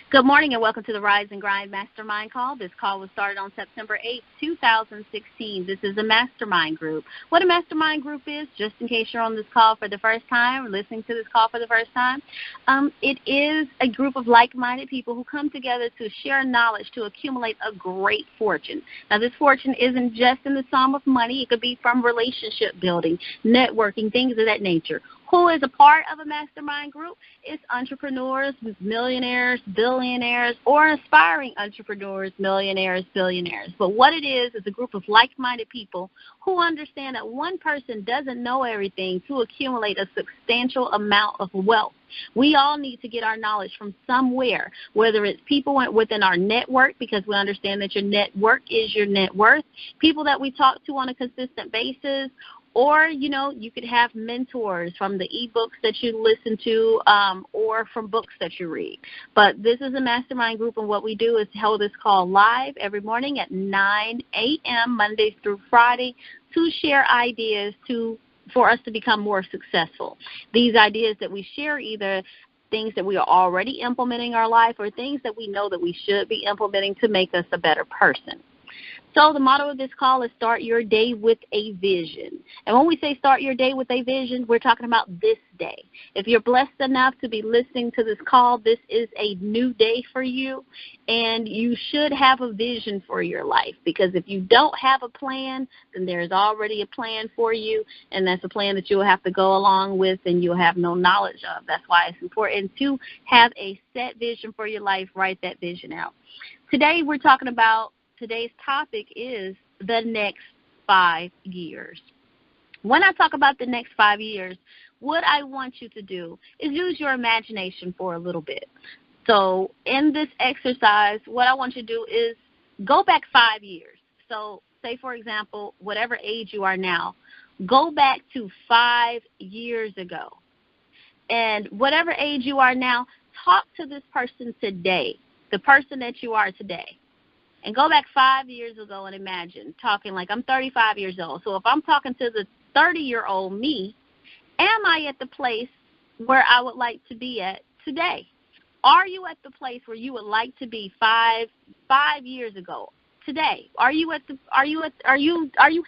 Good morning and welcome to the Rise and Grind Mastermind call. This call was started on September 8th, 2016. This is a mastermind group. What a mastermind group is, just in case you're on this call for the first time or listening to this call for the first time, it is a group of like-minded people who come together to share knowledge to accumulate a great fortune. Now, this fortune isn't just in the sum of money. It could be from relationship building, networking, things of that nature. Who is a part of a mastermind group? It's entrepreneurs, millionaires, billionaires, or aspiring entrepreneurs, millionaires, billionaires. But what it is a group of like-minded people who understand that one person doesn't know everything to accumulate a substantial amount of wealth. We all need to get our knowledge from somewhere, whether it's people within our network, because we understand that your network is your net worth, people that we talk to on a consistent basis, or, you could have mentors from the ebooks that you listen to or from books that you read. But this is a mastermind group, and what we do is hold this call live every morning at 9 a.m. Mondays through Friday to share ideas for us to become more successful. These ideas that we share, either things that we are already implementing in our life or things that we know that we should be implementing to make us a better person. So the motto of this call is start your day with a vision. And when we say start your day with a vision, we're talking about this day. If you're blessed enough to be listening to this call, this is a new day for you, and you should have a vision for your life, because if you don't have a plan, then there's already a plan for you, and that's a plan that you'll have to go along with and you'll have no knowledge of. That's why it's important to have a set vision for your life. Write that vision out. Today's topic is the next 5 years. When I talk about the next 5 years, what I want you to do is use your imagination for a little bit. So in this exercise, what I want you to do is go back 5 years. So say, for example, whatever age you are now, go back to 5 years ago. And whatever age you are now, talk to this person today, the person that you are today. And go back 5 years ago and imagine talking like I'm 35 years old. So if I'm talking to the 30-year-old me, am I at the place where I would like to be at today? Are you at the place where you would like to be five years ago today? Are you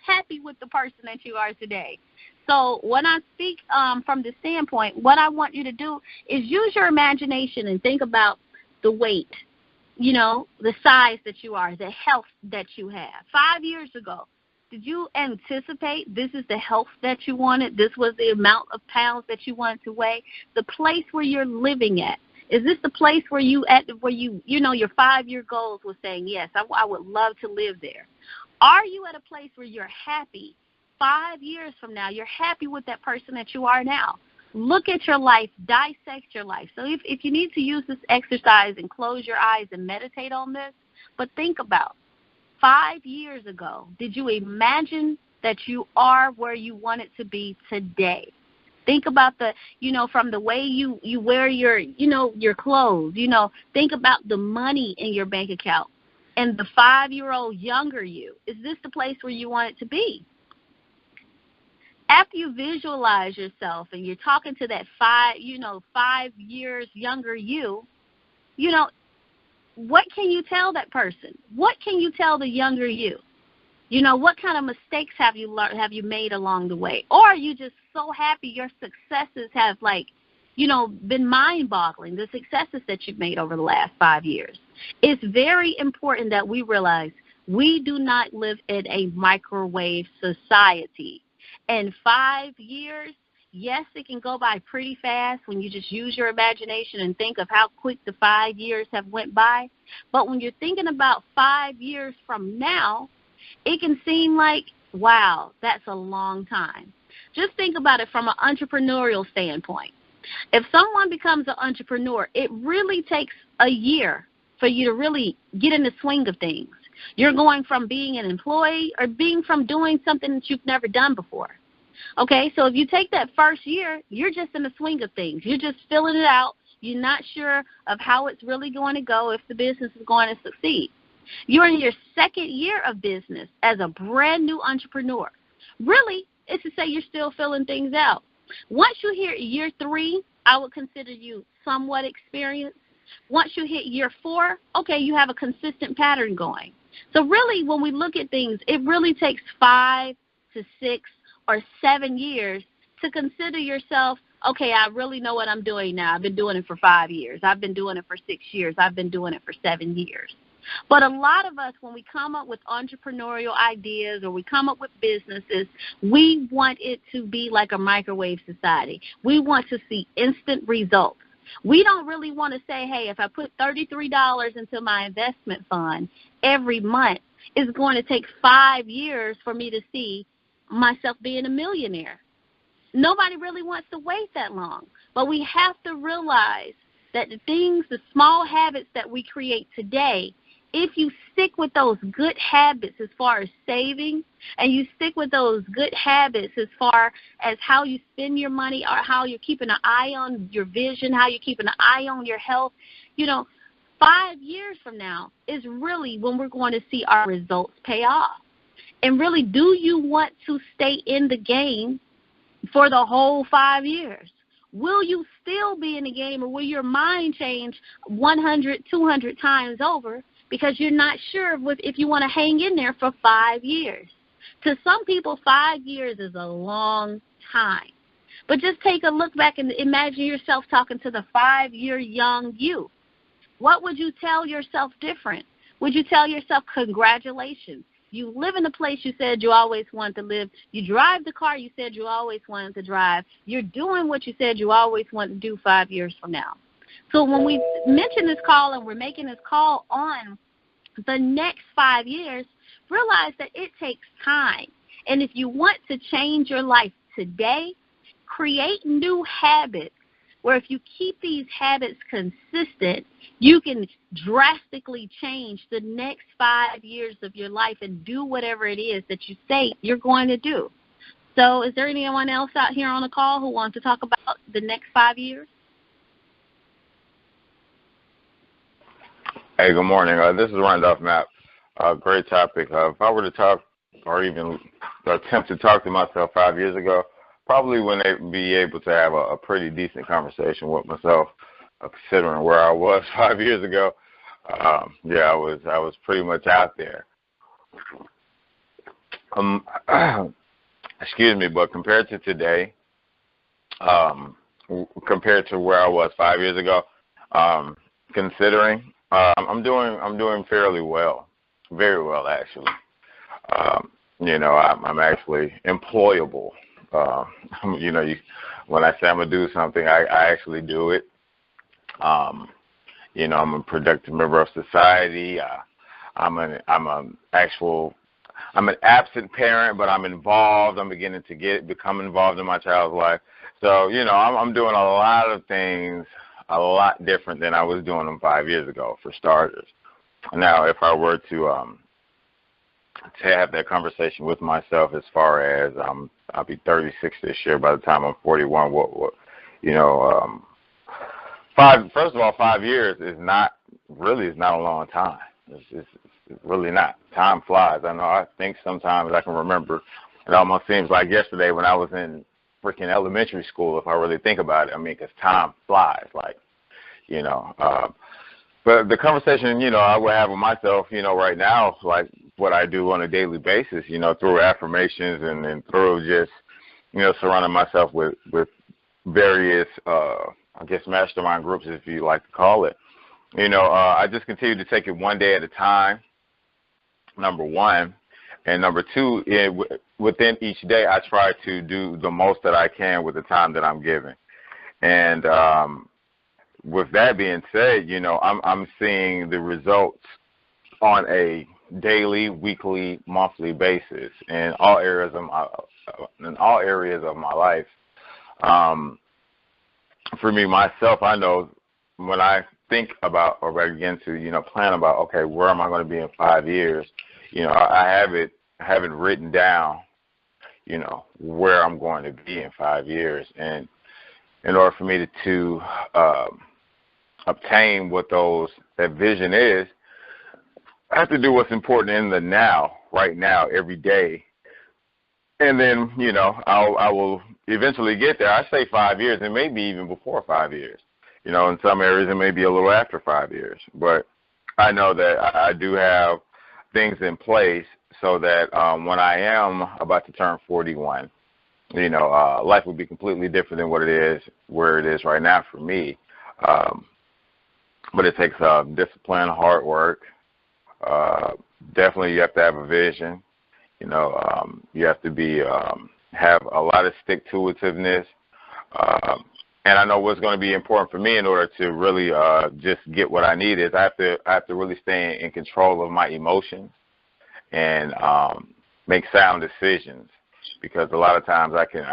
happy with the person that you are today? So when I speak from this standpoint, what I want you to do is use your imagination and think about the weight, the size that you are, the health that you have. 5 years ago, did you anticipate this is the health that you wanted? This was the amount of pounds that you wanted to weigh? The place where you're living at, is this the place where your 5-year goals were saying, yes, I would love to live there? Are you at a place where you're happy 5 years from now? You're happy with that person that you are now. Look at your life, dissect your life. So if you need to use this exercise and close your eyes and meditate on this, but think about 5 years ago, did you imagine that you are where you wanted to be today? Think about from the way you wear your clothes, think about the money in your bank account and the 5-year-old younger you. Is this the place where you want it to be? After you visualize yourself and you're talking to that 5 years younger you, what can you tell that person? What can you tell the younger you? What kind of mistakes have you made along the way? Or are you just so happy your successes have been mind-boggling, the successes that you've made over the last 5 years? It's very important that we realize we do not live in a microwave society. And 5 years, yes, it can go by pretty fast when you just use your imagination and think of how quick the 5 years have went by. But when you're thinking about 5 years from now, it can seem like, wow, that's a long time. Just think about it from an entrepreneurial standpoint. If someone becomes an entrepreneur, it really takes a year for you to really get in the swing of things. You're going from being an employee or from doing something that you've never done before. Okay, so if you take that first year, you're just in the swing of things. You're just filling it out. You're not sure of how it's really going to go, if the business is going to succeed. You're in your second year of business as a brand new entrepreneur. Really, it's to say you're still filling things out. Once you hit year 3, I would consider you somewhat experienced. Once you hit year 4, okay, you have a consistent pattern going. So really, when we look at things, it really takes 5 to 6 or 7 years to consider yourself, okay, I really know what I'm doing now. I've been doing it for 5 years. I've been doing it for 6 years. I've been doing it for 7 years. But a lot of us, when we come up with entrepreneurial ideas or we come up with businesses, we want it to be like a microwave society. We want to see instant results. We don't really want to say, hey, if I put $33 into my investment fund every month, it's going to take 5 years for me to see myself being a millionaire. Nobody really wants to wait that long. But we have to realize that the small habits that we create today, if you stick with those good habits as far as saving, and you stick with those good habits as far as how you spend your money or how you're keeping an eye on your vision, how you're keeping an eye on your health, 5 years from now is really when we're going to see our results pay off. And really, do you want to stay in the game for the whole 5 years? Will you still be in the game, or will your mind change 100, 200 times over because you're not sure if you want to hang in there for 5 years? To some people, 5 years is a long time. But just take a look back and imagine yourself talking to the 5-year young you. What would you tell yourself different? Would you tell yourself, congratulations? You live in the place you said you always wanted to live. You drive the car you said you always wanted to drive. You're doing what you said you always wanted to do 5 years from now. So when we mention this call and we're making this call on the next 5 years, realize that it takes time. And if you want to change your life today, create new habits where if you keep these habits consistent, you can drastically change the next 5 years of your life and do whatever it is that you say you're going to do. So is there anyone else out here on the call who wants to talk about the next 5 years? Hey, good morning. This is Randolph Mapp. Great topic. If I were to talk or even attempt to talk to myself 5 years ago, probably wouldn't be able to have a pretty decent conversation with myself, considering where I was 5 years ago. I was pretty much out there. Excuse me, but compared to today, compared to where I was 5 years ago, considering I'm doing fairly well, very well actually. I'm actually employable. When I say I'm gonna do something, I actually do it. I'm a productive member of society. I'm an absent parent, but I'm involved. I'm beginning to become involved in my child's life. So, I'm doing a lot of things a lot different than I was doing them 5 years ago, for starters. Now, if I were to have that conversation with myself as far as I'll be 36 this year. By the time I'm 41, first of all, 5 years is not a long time. It's really not. Time flies. I think sometimes I can remember. It almost seems like yesterday when I was in freaking elementary school, if I really think about it. Because time flies. But the conversation, I would have with myself, right now, like what I do on a daily basis, through affirmations and through just, surrounding myself with various, mastermind groups, if you like to call it. I just continue to take it one day at a time, number one. And number two, within each day, I try to do the most that I can with the time that I'm given. And with that being said, I'm seeing the results on a daily, weekly, monthly basis in all areas of my life. For me, myself, I know when I think about or begin to, plan about, okay, where am I going to be in 5 years? I have it written down, where I'm going to be in 5 years. And in order for me to obtain what that vision is, I have to do what's important in the now, right now, every day. And then, I will eventually get there. I say 5 years, and maybe even before 5 years. You know, in some areas it may be a little after 5 years. But I know that I do have things in place so that when I am about to turn 41, you know, life would be completely different than where it is right now for me. But it takes discipline, hard work. Definitely you have to have a vision. You know, you have to have a lot of stick-to-itiveness. And I know what's going to be important for me in order to really just get what I need is I have to really stay in control of my emotions and make sound decisions, because a lot of times I can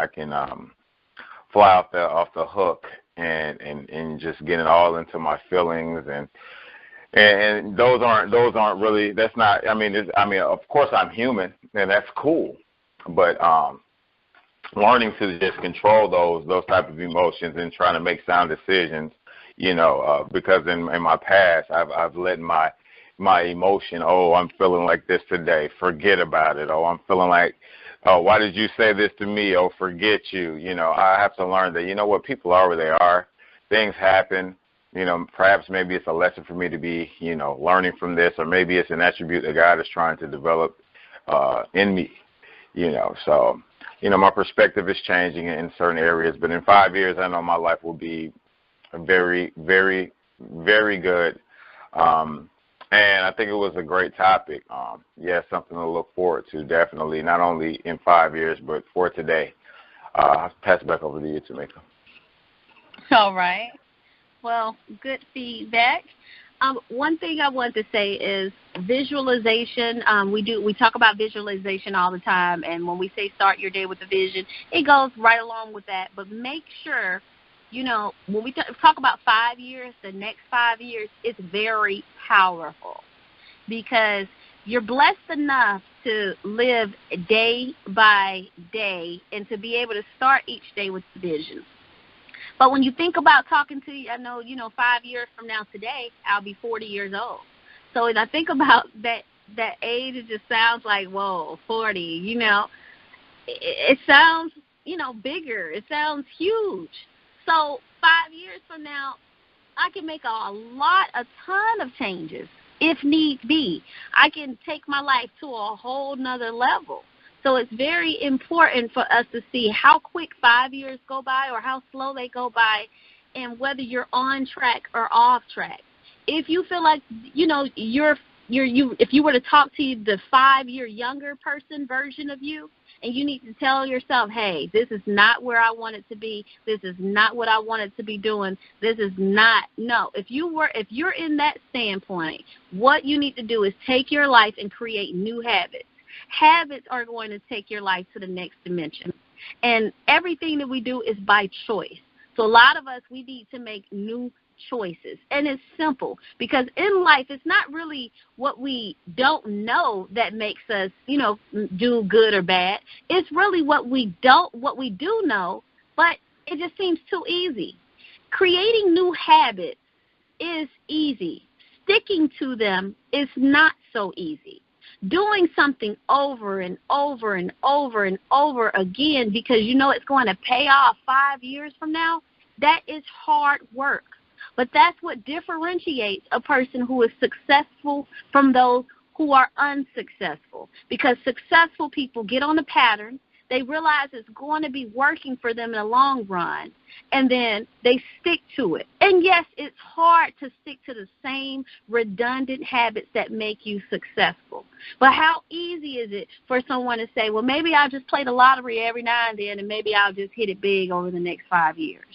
fly off the hook and just get it all into my feelings and those aren't really, that's not, I mean of course I'm human and that's cool, but learning to just control those type of emotions and trying to make sound decisions, you know, because in my past I've let my emotion, oh, I'm feeling like this today, forget about it. Oh, I'm feeling like, oh, why did you say this to me? Oh, forget you. You know, I have to learn that, you know what, people are where they are. Things happen. You know, perhaps maybe it's a lesson for me to be, you know, learning from this, or maybe it's an attribute that God is trying to develop in me, you know. So, you know, my perspective is changing in certain areas, but in 5 years, I know my life will be very, very, very good. And I think it was a great topic. Yeah, something to look forward to, definitely, not only in 5 years, but for today. I'll pass it back over to you, Tamika. All right. Well, good feedback. One thing I want to say is visualization. We talk about visualization all the time, and when we say start your day with a vision, it goes right along with that. But make sure, you know, when we talk about 5 years, the next 5 years, it's very powerful because you're blessed enough to live day by day and to be able to start each day with vision. But when you think about talking to you, I know, you know, 5 years from now today, I'll be 40 years old. So when I think about that age, it just sounds like, whoa, 40, you know. It sounds, you know, bigger. It sounds huge. So 5 years from now, I can make a ton of changes if need be. I can take my life to a whole nother level. So it's very important for us to see how quick 5 years go by or how slow they go by, and whether you're on track or off track. If you feel like, you know, if you were to talk to the 5 year younger person version of you, and you need to tell yourself, hey, this is not where I want it to be. This is not what I wanted to be doing. This is not, no. If you're in that standpoint, what you need to do is take your life and create new habits. Habits are going to take your life to the next dimension. And everything that we do is by choice. So a lot of us, we need to make new choices. And it's simple, because in life, it's not really what we don't know that makes us, you know, do good or bad. It's really what we do know, but it just seems too easy. Creating new habits is easy. Sticking to them is not so easy. Doing something over and over and over and over again because you know it's going to pay off 5 years from now, that is hard work. But that's what differentiates a person who is successful from those who are unsuccessful. Because successful people get on a pattern, they realize it's going to be working for them in the long run, and then they stick to it. And yes, it's hard to stick to the same redundant habits that make you successful. But how easy is it for someone to say, well, maybe I'll just play the lottery every now and then, and maybe I'll just hit it big over the next 5 years.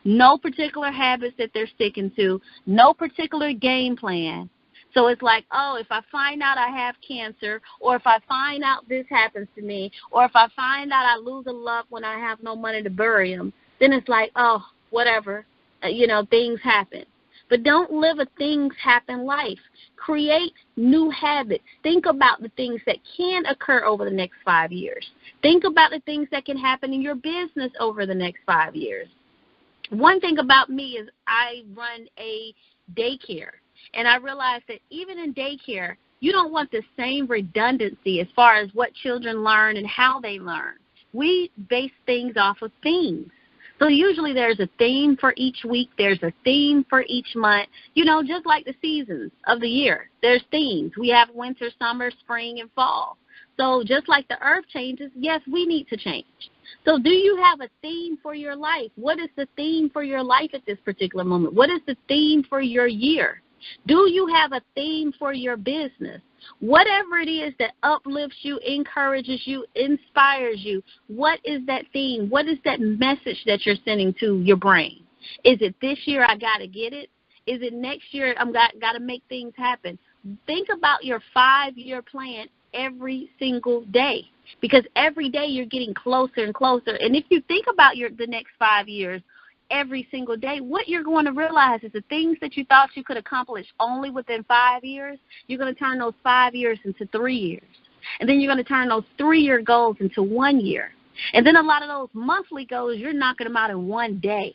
No particular habits that they're sticking to, no particular game plan. So it's like, oh, if I find out I have cancer, or if I find out this happens to me, or if I find out I lose a loved one, I have no money to bury them, then it's like, oh, whatever, you know, things happen. But don't live a things happen life. Create new habits. Think about the things that can occur over the next 5 years. Think about the things that can happen in your business over the next 5 years. One thing about me is I run a daycare, and I realized that even in daycare, you don't want the same redundancy as far as what children learn and how they learn. We base things off of themes. So usually there's a theme for each week. There's a theme for each month. You know, just like the seasons of the year, there's themes. We have winter, summer, spring, and fall. So just like the earth changes, yes, we need to change. So do you have a theme for your life? What is the theme for your life at this particular moment? What is the theme for your year? Do you have a theme for your business? Whatever it is that uplifts you, encourages you, inspires you, what is that theme? What is that message that you're sending to your brain? Is it this year I got to get it? Is it next year I'm got to make things happen? Think about your 5-year plan every single day, because every day you're getting closer and closer. And if you think about the next 5 years, every single day, what you're going to realize is the things that you thought you could accomplish only within 5 years, you're going to turn those 5 years into 3 years. And then you're going to turn those 3-year goals into 1 year. And then a lot of those monthly goals, you're knocking them out in 1 day.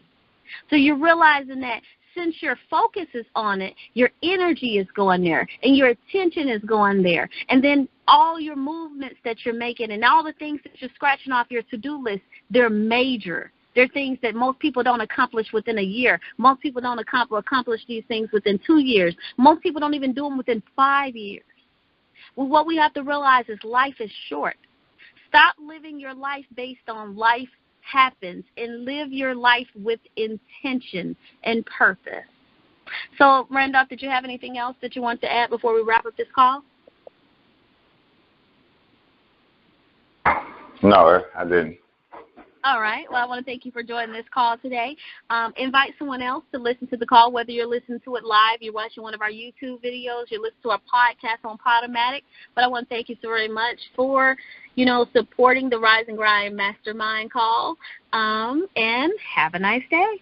So you're realizing that since your focus is on it, your energy is going there and your attention is going there. And then all your movements that you're making and all the things that you're scratching off your to-do list, they're major. They're things that most people don't accomplish within a year. Most people don't accomplish these things within 2 years. Most people don't even do them within 5 years. Well, what we have to realize is life is short. Stop living your life based on life happens and live your life with intention and purpose. So, Randolph, did you have anything else that you want to add before we wrap up this call? No, I didn't. All right. Well, I want to thank you for joining this call today. Invite someone else to listen to the call, whether you're listening to it live, you're watching one of our YouTube videos, you're listening to our podcast on Podomatic. But I want to thank you so very much for, supporting the Rise and Grind Mastermind call. And have a nice day.